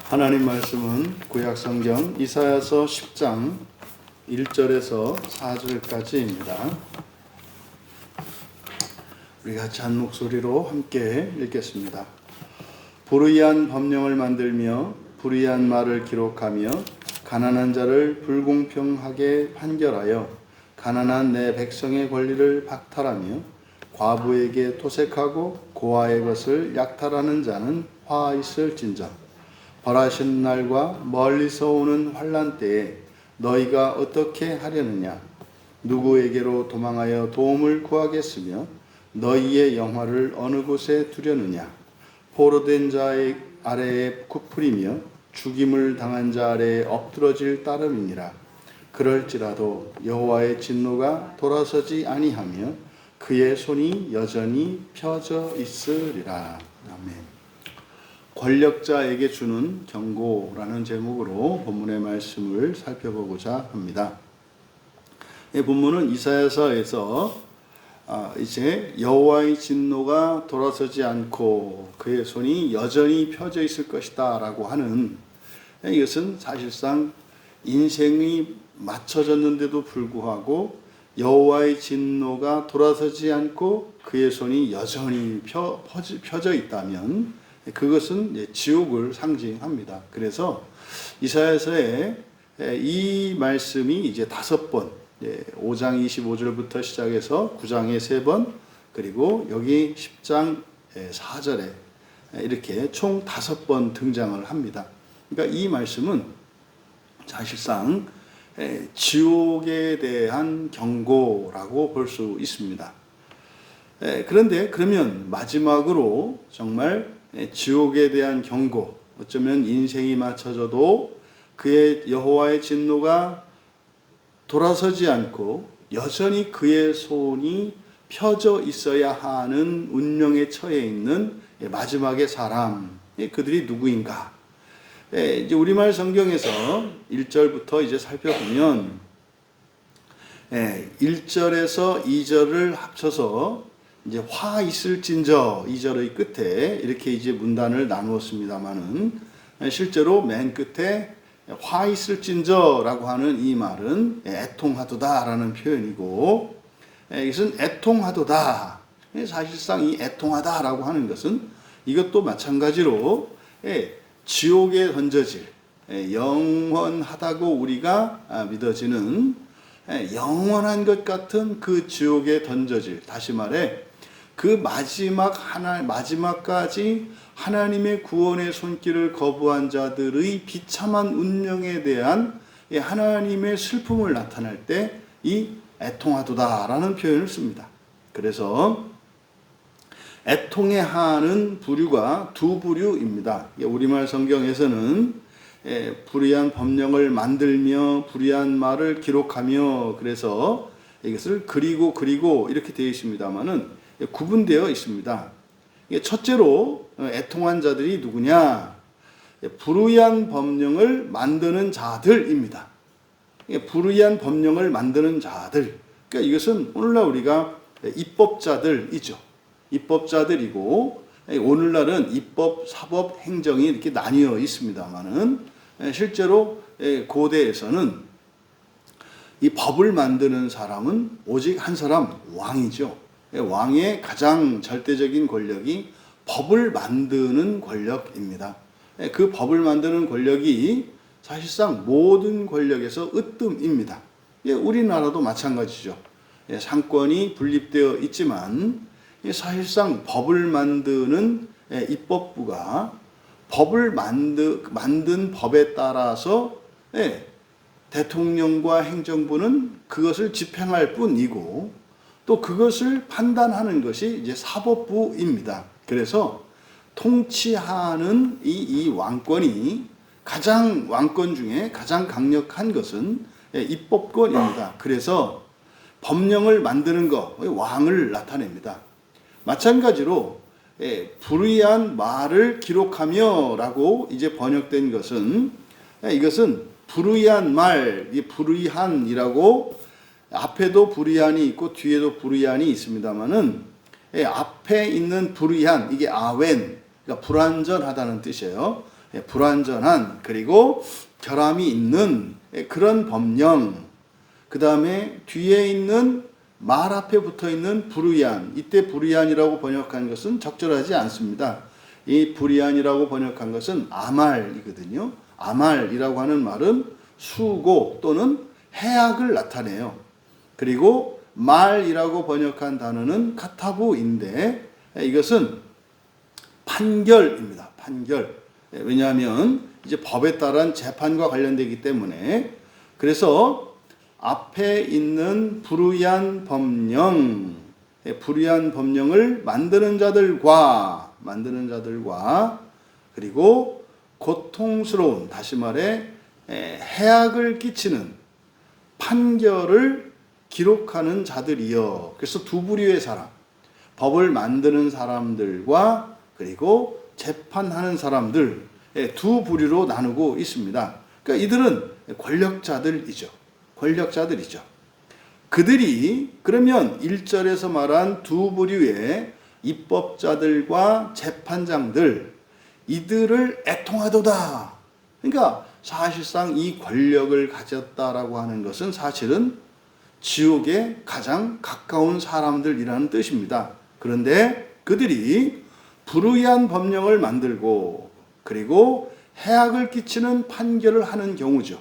하나님 말씀은 구약성경 이사야서 10장 1절에서 4절까지입니다. 우리 같이 한 목소리로 함께 읽겠습니다. 불의한 법령을 만들며 불의한 말을 기록하며 가난한 자를 불공평하게 판결하여 가난한 내 백성의 권리를 박탈하며 과부에게 토색하고 고아의 것을 약탈하는 자는 화 있을진저. 벌하신 날과 멀리서 오는 환난 때에 너희가 어떻게 하려느냐? 누구에게로 도망하여 도움을 구하겠으며 너희의 영화를 어느 곳에 두려느냐? 포로된 자의 아래에 굽으리며 죽임을 당한 자 아래에 엎드러질 따름이니라. 그럴지라도 여호와의 진노가 돌아서지 아니하며 그의 손이 여전히 펴져 있으리라. 아멘. 권력자에게 주는 경고라는 제목으로 본문의 말씀을 살펴보고자 합니다. 이 본문은 이사야서에서 이제 여호와의 진노가 돌아서지 않고 그의 손이 여전히 펴져 있을 것이다 라고 하는, 이것은 사실상 인생이 맞춰졌는데도 불구하고 여호와의 진노가 돌아서지 않고 그의 손이 여전히 펴져 있다면 그것은 지옥을 상징합니다. 그래서 이사야서의 이 말씀이 이제 5번, 5장 25절부터 시작해서 9장에 3번, 그리고 여기 10장 4절에 이렇게 총 5번 등장을 합니다. 그러니까 이 말씀은 사실상 지옥에 대한 경고라고 볼 수 있습니다. 그런데 그러면 마지막으로 정말 지옥에 대한 경고, 어쩌면 인생이 맞춰져도 그의 여호와의 진노가 돌아서지 않고 여전히 그의 손이 펴져 있어야 하는 운명에 처해 있는 마지막의 사람, 그들이 누구인가? 이제 우리말 성경에서 1절부터 이제 살펴보면 1절에서 2절을 합쳐서 이제 화 있을진저 2절의 끝에 이렇게 이제 문단을 나누었습니다만은 실제로 맨 끝에 화 있을진저라고 하는 이 말은 애통하도다라는 표현이고, 이것은 애통하도다. 사실상 이 애통하다라고 하는 것은 이것도 마찬가지로 지옥에 던져질, 영원하다고 우리가 믿어지는 영원한 것 같은 그 지옥에 던져질, 다시 말해 그 마지막까지 하나님의 구원의 손길을 거부한 자들의 비참한 운명에 대한 하나님의 슬픔을 나타낼 때 이 애통하도다라는 표현을 씁니다. 그래서 애통해하는 부류가 두 부류입니다. 우리말 성경에서는 불의한 법령을 만들며 불의한 말을 기록하며, 그래서 이것을 그리고 이렇게 되어 있습니다만은 구분되어 있습니다. 첫째로 애통한 자들이 누구냐? 불의한 법령을 만드는 자들입니다. 불의한 법령을 만드는 자들. 그러니까 이것은 오늘날 우리가 입법자들이죠. 입법자들이고, 오늘날은 입법, 사법, 행정이 이렇게 나뉘어 있습니다만은 실제로 고대에서는 이 법을 만드는 사람은 오직 한 사람, 왕이죠. 왕의 가장 절대적인 권력이 법을 만드는 권력입니다. 그 법을 만드는 권력이 사실상 모든 권력에서 으뜸입니다. 우리나라도 마찬가지죠. 상권이 분립되어 있지만 사실상 법을 만드는 입법부가 법을 만든 법에 따라서 대통령과 행정부는 그것을 집행할 뿐이고, 또 그것을 판단하는 것이 이제 사법부입니다. 그래서 통치하는 이 왕권이 왕권 중에 가장 강력한 것은 입법권입니다. 그래서 법령을 만드는 것, 왕을 나타냅니다. 마찬가지로 불의한 말을 기록하며 라고 이제 번역된 것은, 이것은 불의한 말, 불의한이라고 앞에도 불의한이 있고 뒤에도 불의한이 있습니다만은 앞에 있는 불의한, 이게 아웬, 그러니까 불완전하다는 뜻이에요. 불완전한 그리고 결함이 있는 그런 법령, 그 다음에 뒤에 있는 말 앞에 붙어 있는 불의한, 이때 불의한이라고 번역한 것은 적절하지 않습니다. 이 불의한이라고 번역한 것은 아말이거든요. 아말이라고 하는 말은 수고 또는 해악을 나타내요. 그리고 말이라고 번역한 단어는 카타부인데 이것은 판결입니다. 판결. 왜냐하면 이제 법에 따른 재판과 관련되기 때문에, 그래서 앞에 있는 불의한 법령, 불의한 법령을 만드는 자들과 그리고 고통스러운, 다시 말해 해악을 끼치는 판결을 기록하는 자들이여. 그래서 두 부류의 사람, 법을 만드는 사람들과 그리고 재판하는 사람들, 두 부류로 나누고 있습니다. 그러니까 이들은 권력자들이죠. 그들이 그러면 1절에서 말한 두 부류의 입법자들과 재판장들, 이들을 애통하도다. 그러니까 사실상 이 권력을 가졌다라고 하는 것은 사실은 지옥에 가장 가까운 사람들이라는 뜻입니다. 그런데 그들이 불의한 법령을 만들고 그리고 해악을 끼치는 판결을 하는 경우죠.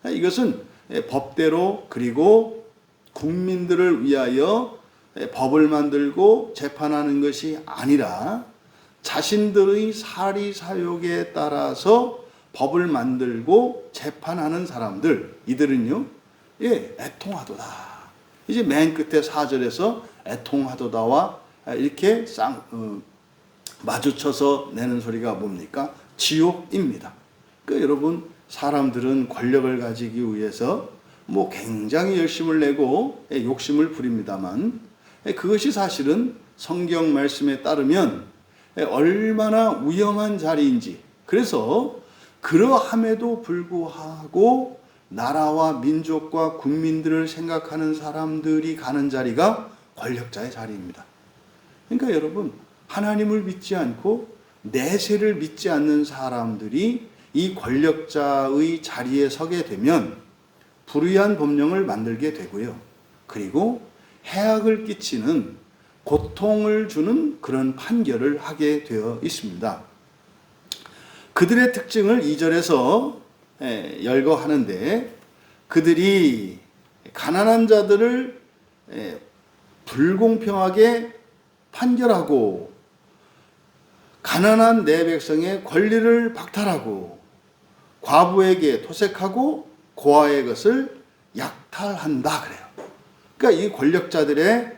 이것은 법대로 그리고 국민들을 위하여 법을 만들고 재판하는 것이 아니라 자신들의 사리사욕에 따라서 법을 만들고 재판하는 사람들, 이들은요, 애통하도다. 이제 맨 끝에 4절에서 애통하도다와 이렇게 마주쳐서 내는 소리가 뭡니까? 지옥입니다. 그러니까 여러분, 사람들은 권력을 가지기 위해서 굉장히 열심을 내고 욕심을 부립니다만, 그것이 사실은 성경 말씀에 따르면 얼마나 위험한 자리인지, 그래서 그러함에도 불구하고 나라와 민족과 국민들을 생각하는 사람들이 가는 자리가 권력자의 자리입니다. 그러니까 여러분, 하나님을 믿지 않고 내세를 믿지 않는 사람들이 이 권력자의 자리에 서게 되면 불의한 법령을 만들게 되고요. 그리고 해악을 끼치는, 고통을 주는 그런 판결을 하게 되어 있습니다. 그들의 특징을 2절에서 열거하는데, 그들이 가난한 자들을 불공평하게 판결하고 가난한 내 백성의 권리를 박탈하고 과부에게 토색하고 고아의 것을 약탈한다 그래요. 그러니까 이 권력자들의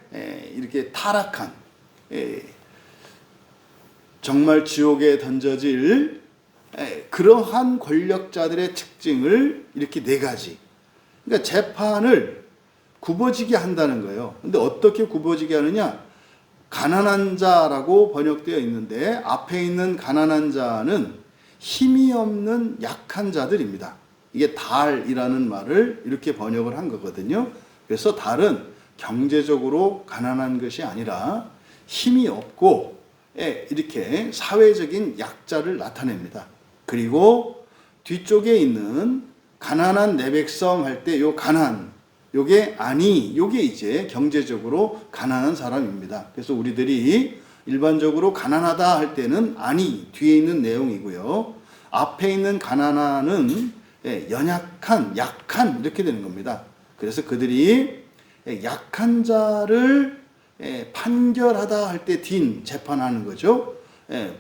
이렇게 타락한, 정말 지옥에 던져질 그러한 권력자들의 특징을 이렇게 4가지. 그러니까 재판을 굽어지게 한다는 거예요. 근데 어떻게 굽어지게 하느냐? 가난한 자라고 번역되어 있는데 앞에 있는 가난한 자는 힘이 없는 약한 자들입니다. 이게 달이라는 말을 이렇게 번역을 한 거거든요. 그래서 달은 경제적으로 가난한 것이 아니라 힘이 없고 이렇게 사회적인 약자를 나타냅니다. 그리고 뒤쪽에 있는 가난한 내 백성 할 때 요 가난, 요게 아니, 요게 이제 경제적으로 가난한 사람입니다. 그래서 우리들이 일반적으로 가난하다 할 때는 아니, 뒤에 있는 내용이고요. 앞에 있는 가난한은 연약한, 약한 이렇게 되는 겁니다. 그래서 그들이 약한 자를 판결하다 할 때 딘, 재판하는 거죠.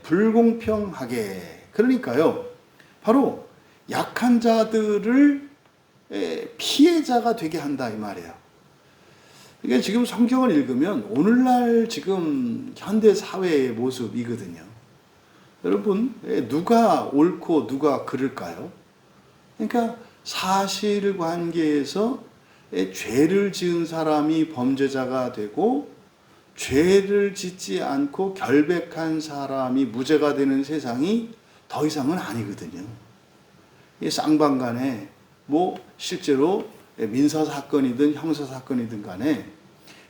불공평하게. 그러니까요, 바로 약한 자들을 피해자가 되게 한다 이 말이에요. 이게 지금 성경을 읽으면 오늘날 지금 현대 사회의 모습이거든요. 여러분, 누가 옳고 누가 그를까요? 그러니까 사실관계에서 죄를 지은 사람이 범죄자가 되고 죄를 짓지 않고 결백한 사람이 무죄가 되는 세상이 더 이상은 아니거든요. 이 쌍방간에 실제로 민사사건이든 형사사건이든 간에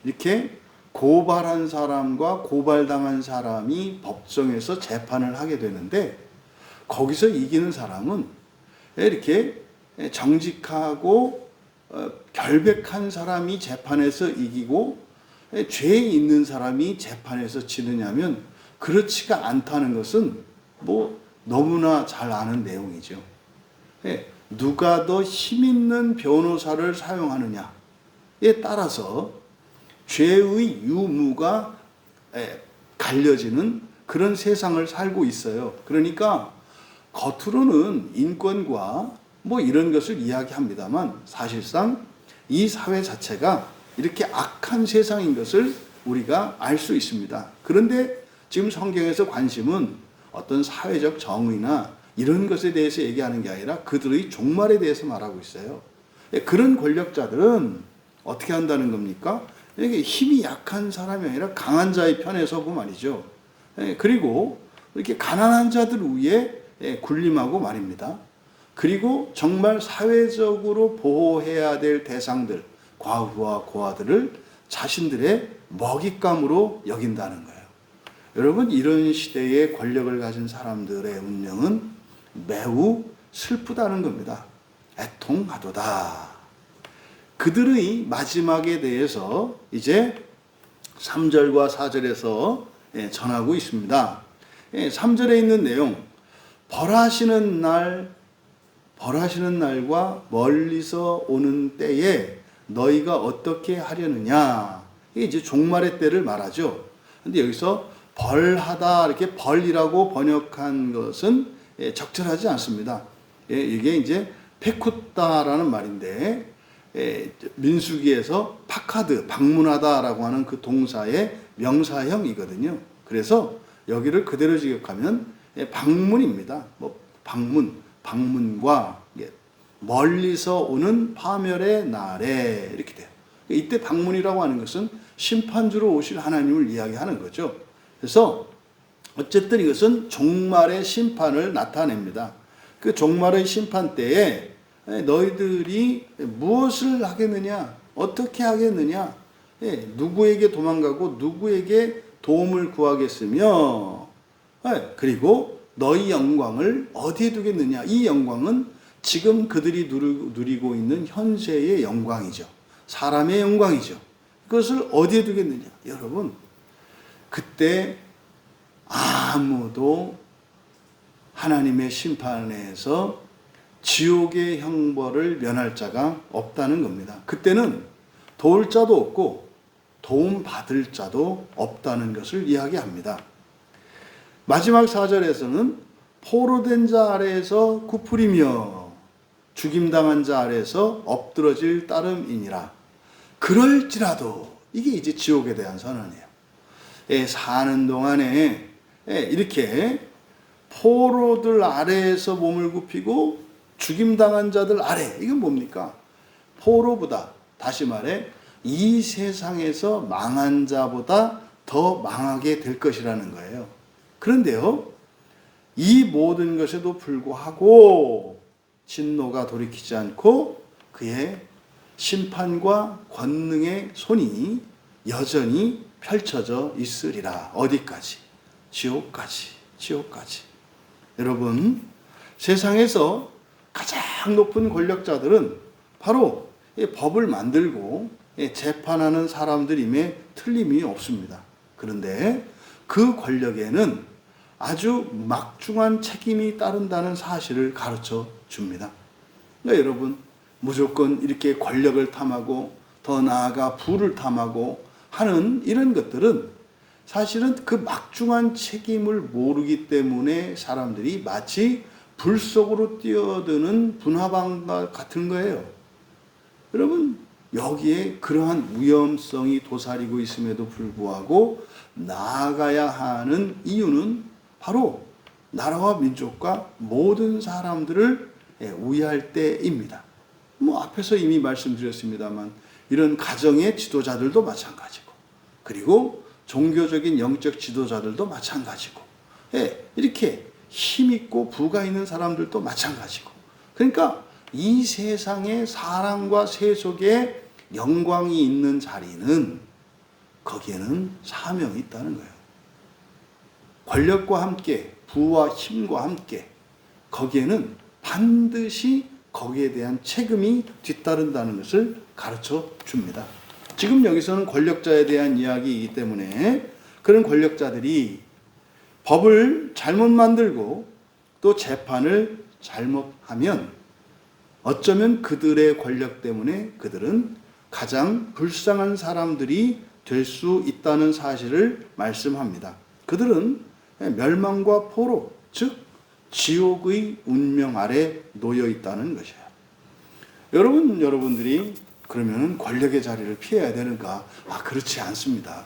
이렇게 고발한 사람과 고발당한 사람이 법정에서 재판을 하게 되는데, 거기서 이기는 사람은 이렇게 정직하고 결백한 사람이 재판에서 이기고 죄 있는 사람이 재판에서 지느냐면 그렇지가 않다는 것은 뭐 너무나 잘 아는 내용이죠. 누가 더 힘 있는 변호사를 사용하느냐에 따라서 죄의 유무가 갈려지는 그런 세상을 살고 있어요. 그러니까 겉으로는 인권과 뭐 이런 것을 이야기합니다만 사실상 이 사회 자체가 이렇게 악한 세상인 것을 우리가 알 수 있습니다. 그런데 지금 성경에서 관심은 어떤 사회적 정의나 이런 것에 대해서 얘기하는 게 아니라 그들의 종말에 대해서 말하고 있어요. 그런 권력자들은 어떻게 한다는 겁니까? 이게 힘이 약한 사람이 아니라 강한 자의 편에 서고 말이죠. 그리고 이렇게 가난한 자들 위에 군림하고 말입니다. 그리고 정말 사회적으로 보호해야 될 대상들, 과부와 고아들을 자신들의 먹잇감으로 여긴다는 거예요. 여러분, 이런 시대에 권력을 가진 사람들의 운명은 매우 슬프다는 겁니다. 애통하도다. 그들의 마지막에 대해서 이제 3절과 4절에서 전하고 있습니다. 3절에 있는 내용, 벌하시는 날과 멀리서 오는 때에 너희가 어떻게 하려느냐. 이게 이제 종말의 때를 말하죠. 근데 여기서 벌하다 이렇게 벌이라고 번역한 것은 적절하지 않습니다. 이게 이제 페쿠다라는 말인데 민수기에서 파카드, 방문하다라고 하는 그 동사의 명사형이거든요. 그래서 여기를 그대로 직역하면 방문입니다. 뭐 방문과 멀리서 오는 파멸의 날에 이렇게 돼요. 이때 방문이라고 하는 것은 심판주로 오실 하나님을 이야기하는 거죠. 그래서 어쨌든 이것은 종말의 심판을 나타냅니다. 그 종말의 심판 때에 너희들이 무엇을 하겠느냐, 어떻게 하겠느냐, 누구에게 도망가고 누구에게 도움을 구하겠으며, 그리고 너희 영광을 어디에 두겠느냐. 이 영광은 지금 그들이 누리고 있는 현세의 영광이죠. 사람의 영광이죠. 그것을 어디에 두겠느냐. 여러분, 그때 아무도 하나님의 심판에서 지옥의 형벌을 면할 자가 없다는 겁니다. 그때는 도울 자도 없고 도움 받을 자도 없다는 것을 이야기합니다. 마지막 4절에서는 포로된 자 아래에서 구풀이며 죽임당한 자 아래에서 엎드러질 따름이니라. 그럴지라도, 이게 이제 지옥에 대한 선언이에요. 사는 동안에 이렇게 포로들 아래에서 몸을 굽히고 죽임당한 자들 아래, 이건 뭡니까? 포로보다, 다시 말해 이 세상에서 망한 자보다 더 망하게 될 것이라는 거예요. 그런데요, 이 모든 것에도 불구하고 진노가 돌이키지 않고 그의 심판과 권능의 손이 여전히 펼쳐져 있으리라. 어디까지? 지옥까지. 여러분, 세상에서 가장 높은 권력자들은 바로 법을 만들고 재판하는 사람들임에 틀림이 없습니다. 그런데 그 권력에는 아주 막중한 책임이 따른다는 사실을 가르쳐 줍니다. 그러니까 여러분, 무조건 이렇게 권력을 탐하고 더 나아가 부를 탐하고 하는 이런 것들은 사실은 그 막중한 책임을 모르기 때문에 사람들이 마치 불 속으로 뛰어드는 분화방과 같은 거예요. 여러분, 여기에 그러한 위험성이 도사리고 있음에도 불구하고 나아가야 하는 이유는 바로 나라와 민족과 모든 사람들을 위할 때입니다. 뭐 앞에서 이미 말씀드렸습니다만 이런 가정의 지도자들도 마찬가지고, 그리고 종교적인 영적 지도자들도 마찬가지고, 이렇게 힘있고 부가 있는 사람들도 마찬가지고, 그러니까 이 세상의 사랑과 세속의 영광이 있는 자리는 거기에는 사명이 있다는 거예요. 권력과 함께, 부와 힘과 함께 거기에는 반드시 거기에 대한 책임이 뒤따른다는 것을 가르쳐 줍니다. 지금 여기서는 권력자에 대한 이야기이기 때문에 그런 권력자들이 법을 잘못 만들고 또 재판을 잘못하면 어쩌면 그들의 권력 때문에 그들은 가장 불쌍한 사람들이 될 수 있다는 사실을 말씀합니다. 그들은 멸망과 포로, 즉 지옥의 운명 아래 놓여 있다는 것이에요. 여러분들이 그러면 권력의 자리를 피해야 되는가? 그렇지 않습니다.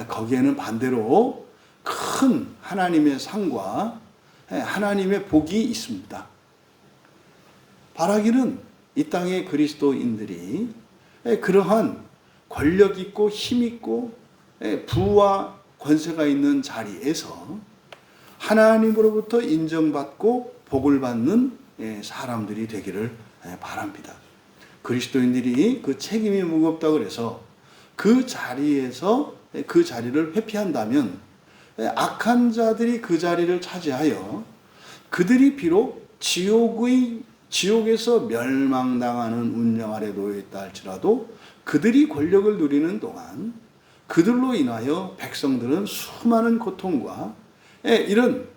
거기에는 반대로 큰 하나님의 상과 하나님의 복이 있습니다. 바라기는 이 땅의 그리스도인들이 그러한 권력 있고 힘 있고 부와 권세가 있는 자리에서 하나님으로부터 인정받고 복을 받는 사람들이 되기를 바랍니다. 그리스도인들이 그 책임이 무겁다고 그래서 그 자리에서 그 자리를 회피한다면 악한 자들이 그 자리를 차지하여 그들이 비록 지옥에서 멸망당하는 운명 아래 놓여있다 할지라도 그들이 권력을 누리는 동안 그들로 인하여 백성들은 수많은 고통과 이런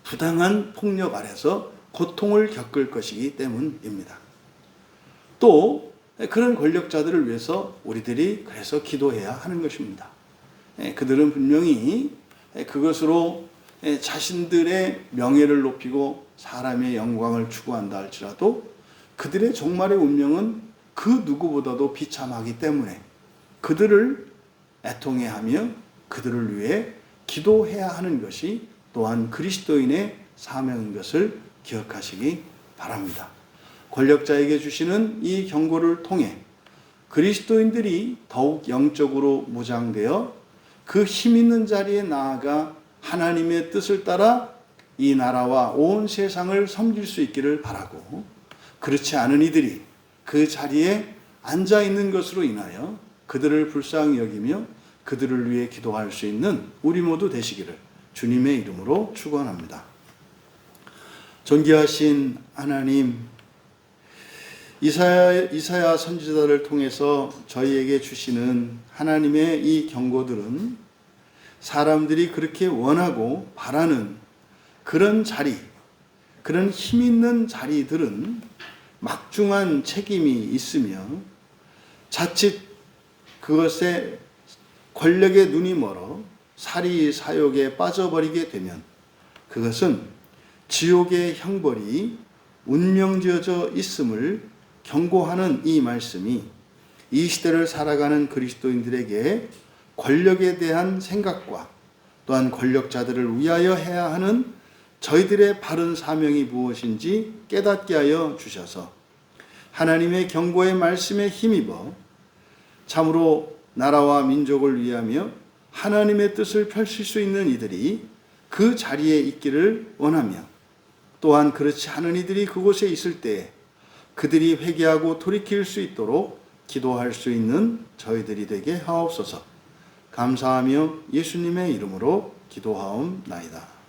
부당한 폭력 아래서 고통을 겪을 것이기 때문입니다. 또 그런 권력자들을 위해서 우리들이 그래서 기도해야 하는 것입니다. 그들은 분명히 그것으로 자신들의 명예를 높이고 사람의 영광을 추구한다 할지라도 그들의 종말의 운명은 그 누구보다도 비참하기 때문에 그들을 애통해하며 그들을 위해 기도해야 하는 것이 또한 그리스도인의 사명인 것을 기억하시기 바랍니다. 권력자에게 주시는 이 경고를 통해 그리스도인들이 더욱 영적으로 무장되어 그 힘 있는 자리에 나아가 하나님의 뜻을 따라 이 나라와 온 세상을 섬길 수 있기를 바라고, 그렇지 않은 이들이 그 자리에 앉아 있는 것으로 인하여 그들을 불쌍히 여기며 그들을 위해 기도할 수 있는 우리 모두 되시기를 주님의 이름으로 축원합니다. 존귀하신 하나님, 이사야 선지자를 통해서 저희에게 주시는 하나님의 이 경고들은 사람들이 그렇게 원하고 바라는 그런 자리, 그런 힘 있는 자리들은 막중한 책임이 있으며 자칫 그것에 권력의 눈이 멀어 사리 사욕에 빠져버리게 되면 그것은 지옥의 형벌이 운명지어져 있음을 경고하는 이 말씀이 이 시대를 살아가는 그리스도인들에게 권력에 대한 생각과 또한 권력자들을 위하여 해야 하는 저희들의 바른 사명이 무엇인지 깨닫게 하여 주셔서 하나님의 경고의 말씀에 힘입어 참으로 나라와 민족을 위하며 하나님의 뜻을 펼칠 수 있는 이들이 그 자리에 있기를 원하며 또한 그렇지 않은 이들이 그곳에 있을 때 그들이 회개하고 돌이킬 수 있도록 기도할 수 있는 저희들이 되게 하옵소서. 감사하며 예수님의 이름으로 기도하옵나이다.